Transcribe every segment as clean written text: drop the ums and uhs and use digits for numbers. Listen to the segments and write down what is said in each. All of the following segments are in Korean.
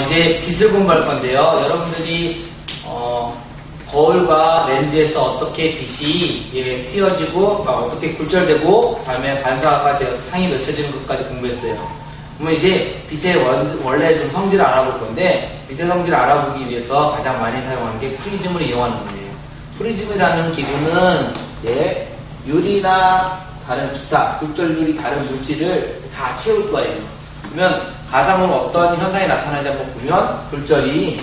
이제 빛을 공부할 건데요. 여러분들이 거울과 렌즈에서 어떻게 빛이 이제 휘어지고 어떻게 굴절되고 다음에 반사가 되어서 상이 맺혀지는 것까지 공부했어요. 그러면 이제 빛의 원래 좀 성질을 알아볼 건데, 빛의 성질을 알아보기 위해서 가장 많이 사용하는 게 프리즘을 이용하는 거예요. 프리즘이라는 기구는 이제 유리나 다른 기타 굴절률이 다른 물질을 다 채울 거예요. 그러면 가상으로 어떤 현상이 나타나는지 한번 보면, 굴절이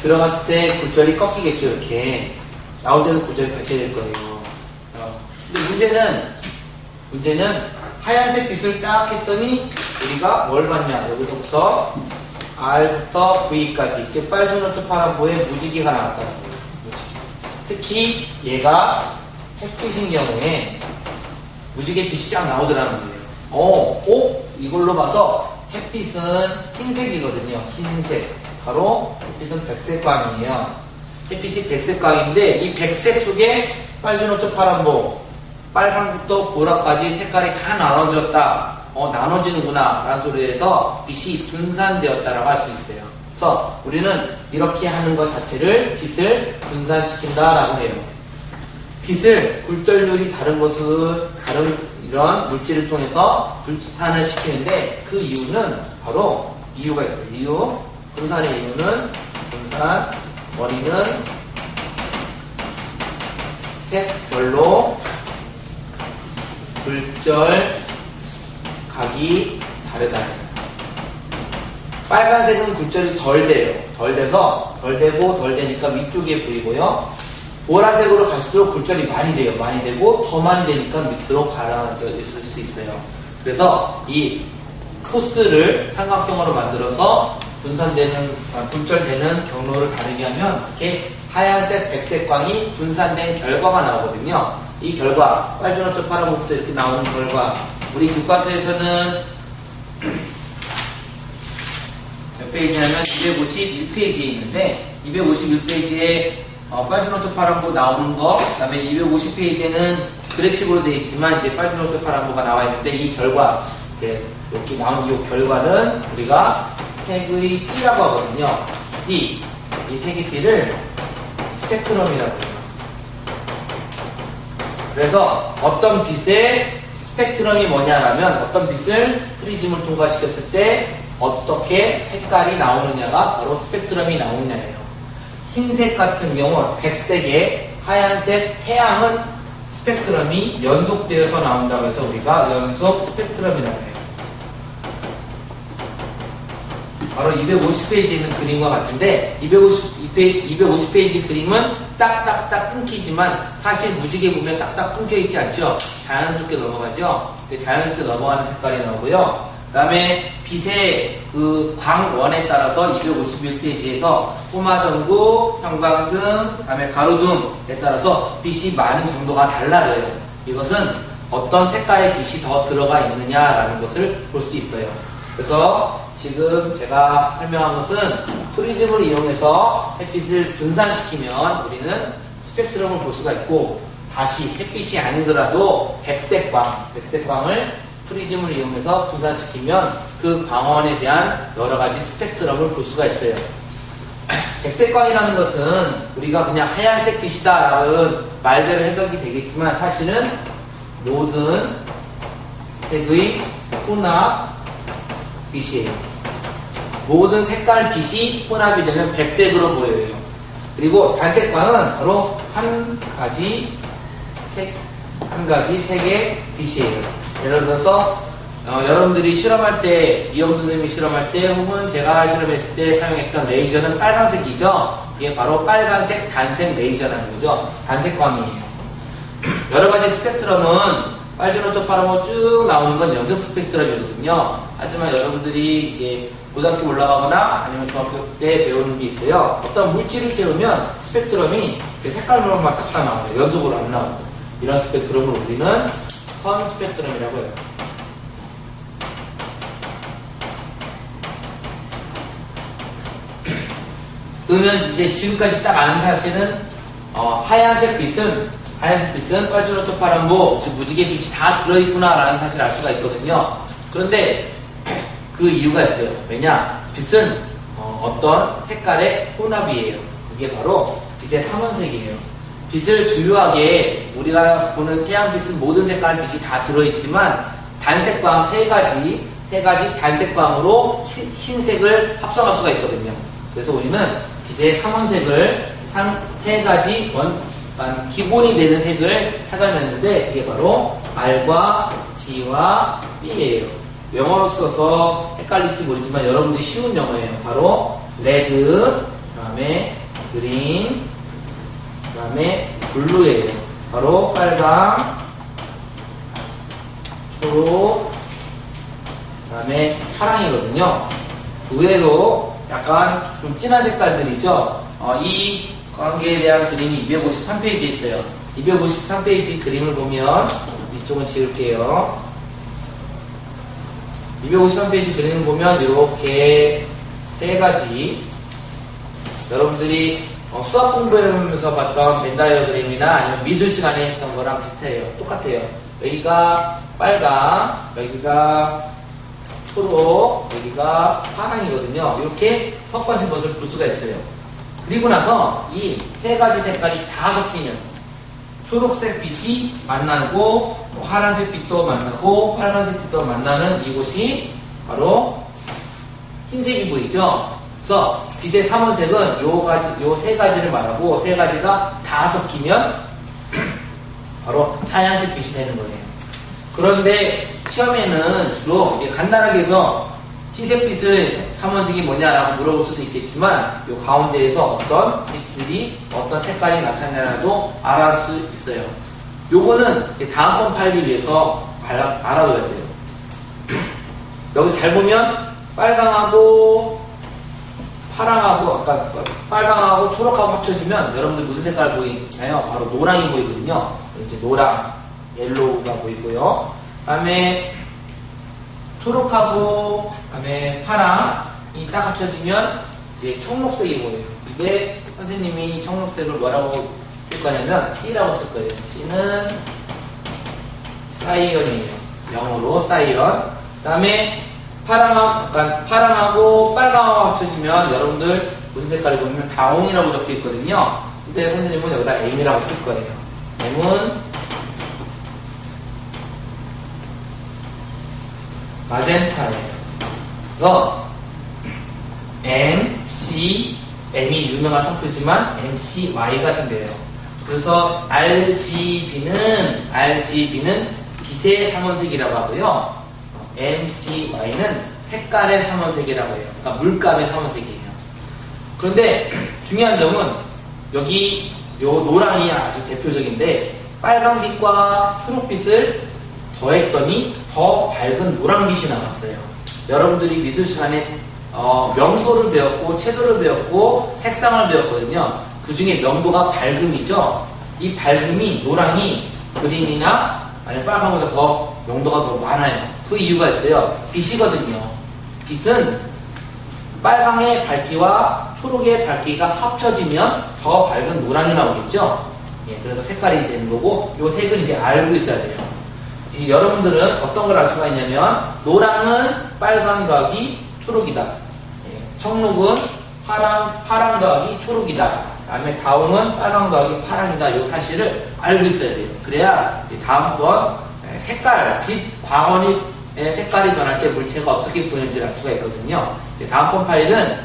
들어갔을 때 굴절이 꺾이겠죠. 이렇게 나올 때도 굴절이 다시 될 거예요. 근데 문제는 하얀색 빛을 딱 했더니 우리가 뭘 봤냐, 여기서부터 R부터 V까지, 즉 빨주노초 파란보의 무지개가 나왔다는 거예요. 특히 얘가 햇빛인 경우에 무지개빛이 쫙 나오더라는 거예요. 이걸로 봐서 햇빛은 흰색이거든요. 흰색. 바로 햇빛은 백색광이에요. 햇빛이 백색광인데 이 백색 속에 빨주노초 파란보, 빨간부터 보라까지 색깔이 다 나눠졌다. 나눠지는구나 라는 소리에서 빛이 분산되었다라고 할 수 있어요. 그래서 우리는 이렇게 하는 것 자체를 빛을 분산시킨다라고 해요. 빛을 굴절률이 다른 이런 물질을 통해서 분산을 시키는데, 그 이유는 바로 이유가 있어요. 분산의 이유는 분산 원인은 색별로 굴절 각이 다르다. 빨간색은 굴절이 덜 돼요. 덜 되니까 위쪽에 보이고요. 보라색으로 갈수록 굴절이 많이 돼요. 많이 되고 더 많이 되니까 밑으로 가라앉아 있을 수 있어요. 그래서 이 코스를 삼각형으로 만들어서 굴절되는 경로를 다르게 하면 이렇게 하얀색, 백색 광이 분산된 결과가 나오거든요. 이 결과, 빨주노초 파란보부터 이렇게 나오는 결과, 우리 교과서에서는 몇 페이지냐면 251페이지에 있는데, 251페이지에 빨주노초 파란보 나오는 거, 그 다음에 250페이지에는 그래픽으로 되어 있지만 이제 빨주노초 파란보가 나와 있는데, 이 결과, 이렇게 나온 이 결과는 우리가 색의 띠라고 하거든요. 띠. 이 색의 띠를 스펙트럼이라고 해요. 그래서 어떤 빛의 스펙트럼이 뭐냐라면, 어떤 빛을 프리즘을 통과시켰을 때 어떻게 색깔이 나오느냐가 바로 스펙트럼이 나오느냐예요. 흰색 같은 경우, 백색에 하얀색, 태양은 스펙트럼이 연속되어서 나온다고 해서 우리가 연속 스펙트럼이라고 해요. 바로 250페이지에 있는 그림과 같은데, 250페이지 그림은 딱딱딱 끊기지만 사실 무지개 보면 딱딱 끊겨 있지 않죠? 자연스럽게 넘어가죠? 자연스럽게 넘어가는 색깔이 나오고요. 그 다음에 빛의 그 광원에 따라서 251페이지에서 꼬마전구, 형광등, 그 다음에 가로등에 따라서 빛이 많은 정도가 달라져요. 이것은 어떤 색깔의 빛이 더 들어가 있느냐라는 것을 볼 수 있어요. 그래서 지금 제가 설명한 것은 프리즘을 이용해서 햇빛을 분산시키면 우리는 스펙트럼을 볼 수가 있고, 다시 햇빛이 아니더라도 백색광을 프리즘을 이용해서 분산시키면 그 광원에 대한 여러 가지 스펙트럼을 볼 수가 있어요. 백색광이라는 것은 우리가 그냥 하얀색 빛이다 라는 말대로 해석이 되겠지만, 사실은 모든 색의 혼합 빛이에요. 모든 색깔 빛이 혼합이 되면 백색으로 보여요. 그리고 단색광은 바로 한 가지 색의 빛이에요. 예를 들어서 여러분들이 실험할 때, 이영수 선생님이 실험할 때 혹은 제가 실험했을 때 사용했던 레이저는 빨간색이죠. 이게 바로 빨간색 단색 레이저라는 거죠. 단색광이에요. 여러 가지 스펙트럼은 빨주노초 파란보 쭉 나오는 건 연속 스펙트럼이거든요. 하지만 여러분들이 이제 고등학교 올라가거나 아니면 중학교 때 배우는 게 있어요. 어떤 물질을 채우면 스펙트럼이 색깔로만 딱딱 나와요. 연속으로 안 나와요. 이런 스펙트럼을 우리는 선 스펙트럼이라고 해요. 그러면 이제 지금까지 딱 아는 사실은 하얀색 빛은 빨주노초 파란보, 즉 무지개 빛이 다 들어있구나라는 사실을 알 수가 있거든요. 그런데 그 이유가 있어요. 왜냐? 빛은 어떤 색깔의 혼합이에요. 그게 바로 빛의 삼원색이에요. 빛을 주요하게 우리가 보는 태양빛은 모든 색깔 빛이 다 들어있지만 단색광 세 가지 단색광으로 흰색을 합성할 수가 있거든요. 그래서 우리는 빛의 삼원색을 세 가지 기본이 되는 색을 찾아냈는데 그게 바로 R과 G와 B예요. 영어로 써서 헷갈릴지 모르지만 여러분들이 쉬운 영어예요. 바로 레드, 그 다음에 그린, 그 다음에 블루예요. 바로 빨강, 초록, 그 다음에 파랑이거든요. 의외로 약간 좀 진한 색깔들이죠. 이 관계에 대한 그림이 253페이지에 있어요. 253페이지 그림을 보면 이쪽은 지울게요. 253페이지 그림을 보면 이렇게 세 가지 여러분들이 수학 공부하면서 봤던 벤 다이어그램이나 아니면 미술 시간에 했던 거랑 비슷해요. 똑같아요. 여기가 빨강, 여기가 초록, 여기가 파랑이거든요. 이렇게 섞어진 것을 볼 수가 있어요. 그리고 나서 이 세 가지 색깔이 다 섞이면 초록색 빛이 만나고 파란색 빛도 만나고 빨간색 빛도 만나는 이곳이 바로 흰색이 보이죠? 그래서 빛의 삼원색은 요 세 가지를 말하고 세 가지가 다 섞이면 바로 하얀색 빛이 되는 거예요. 그런데 시험에는 주로 이제 간단하게 해서 흰색빛의 삼원색이 뭐냐라고 물어볼 수도 있겠지만 요 가운데에서 어떤 빛들이 어떤 색깔이 나타나도 알아볼 수 있어요. 요거는 이제 다음번 파일을 위해서 알아둬야 돼요. 여기 잘 보면 빨강하고 파랑하고 아까 빨강하고 초록하고 합쳐지면 여러분들 무슨 색깔 보이나요? 바로 노랑이 보이거든요. 이제 노랑, 옐로우가 보이고요. 그다음에 초록하고 그다음에 파랑이 딱 합쳐지면 이제 청록색이 보여요. 이게 선생님이 청록색을 뭐라고 쓸 거냐면 C라고 쓸 거예요. C는 사이언이에요. 영어로 사이언. 그다음에 파랑하고 빨강하고 합쳐지면 여러분들 무슨 색깔을 보면 다홍이라고 적혀 있거든요. 근데 선생님은 여기다 M이라고 쓸 거예요. M은 마젠타예요. 그래서 M이 유명한 성표지만 MCY가 생겨요. 그래서 RGB는 빛의 삼원색이라고 하고요. MCY는 색깔의 삼원색이라고 해요. 그러니까 물감의 삼원색이에요. 그런데 중요한 점은 여기 요 노랑이 아주 대표적인데 빨강빛과 초록빛을 더했더니 더 밝은 노랑빛이 나왔어요. 여러분들이 미술 시간에 명도를 배웠고 채도를 배웠고 색상을 배웠거든요. 그 중에 명도가 밝음이죠. 이 밝음이 노랑이 그린이나 아니면 빨강보다 더 명도가 더 많아요. 그 이유가 있어요. 빛이거든요. 빛은 빨강의 밝기와 초록의 밝기가 합쳐지면 더 밝은 노랑이 나오겠죠. 예, 그래서 색깔이 되는 거고 이 색은 이제 알고 있어야 돼요. 이제 여러분들은 어떤 걸 알 수가 있냐면 노랑은 빨강 더하기 초록이다. 예, 청록은 파랑 더하기 초록이다. 그다음에 다홍은 빨강 더하기 파랑이다. 이 사실을 알고 있어야 돼요. 그래야 다음번 빛 광원의 색깔이 변할 때 물체가 어떻게 보이는지를 알 수가 있거든요. 이제 다음번 파일은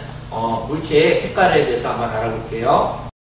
물체의 색깔에 대해서 한번 알아볼게요.